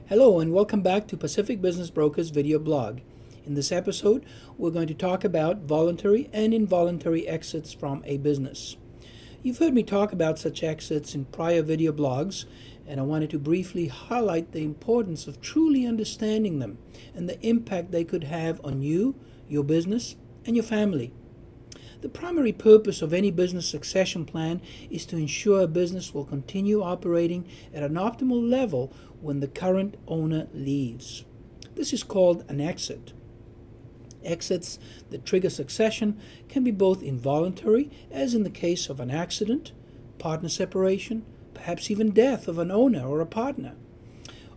Hello and welcome back to Pacific Business Brokers video blog. In this episode, we're going to talk about voluntary and involuntary exits from a business. You've heard me talk about such exits in prior video blogs, and I wanted to briefly highlight the importance of truly understanding them and the impact they could have on you, your business, and your family. The primary purpose of any business succession plan is to ensure a business will continue operating at an optimal level when the current owner leaves. This is called an exit. Exits that trigger succession can be both involuntary, as in the case of an accident, partner separation, perhaps even death of an owner or a partner,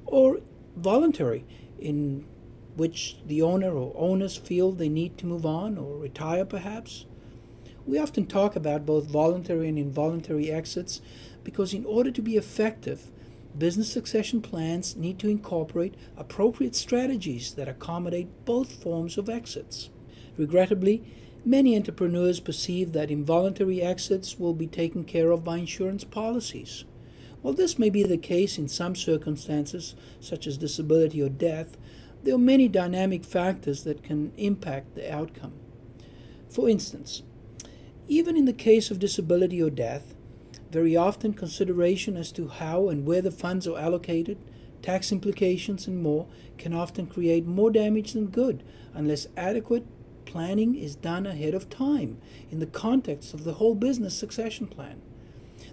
or voluntary, in which the owner or owners feel they need to move on or retire perhaps. We often talk about both voluntary and involuntary exits because in order to be effective, business succession plans need to incorporate appropriate strategies that accommodate both forms of exits. Regrettably, many entrepreneurs perceive that involuntary exits will be taken care of by insurance policies. While this may be the case in some circumstances, such as disability or death, there are many dynamic factors that can impact the outcome. For instance, even in the case of disability or death, very often consideration as to how and where the funds are allocated, tax implications and more can often create more damage than good unless adequate planning is done ahead of time in the context of the whole business succession plan.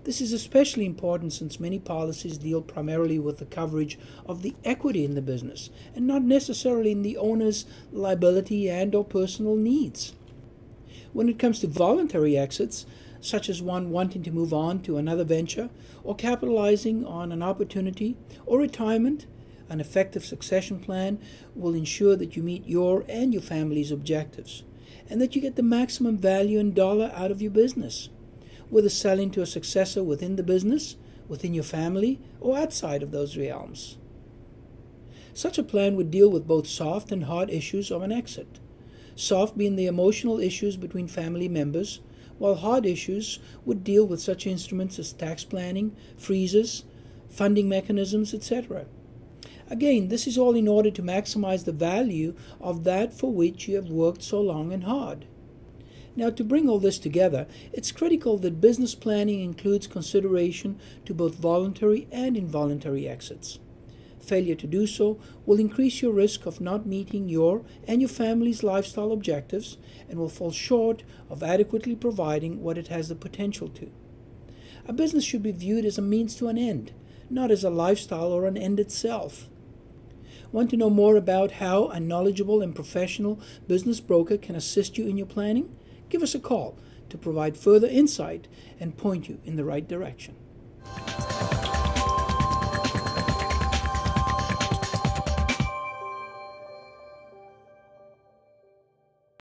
This is especially important since many policies deal primarily with the coverage of the equity in the business and not necessarily in the owner's liability and/or personal needs. When it comes to voluntary exits, such as one wanting to move on to another venture or capitalizing on an opportunity or retirement, an effective succession plan will ensure that you meet your and your family's objectives and that you get the maximum value in dollar out of your business, whether selling to a successor within the business, within your family, or outside of those realms. Such a plan would deal with both soft and hard issues of an exit. Soft being the emotional issues between family members, while hard issues would deal with such instruments as tax planning, freezes, funding mechanisms, etc. Again, this is all in order to maximize the value of that for which you have worked so long and hard. Now, to bring all this together, it's critical that business planning includes consideration to both voluntary and involuntary exits. Failure to do so will increase your risk of not meeting your and your family's lifestyle objectives and will fall short of adequately providing what it has the potential to. A business should be viewed as a means to an end, not as a lifestyle or an end itself. Want to know more about how a knowledgeable and professional business broker can assist you in your planning? Give us a call to provide further insight and point you in the right direction.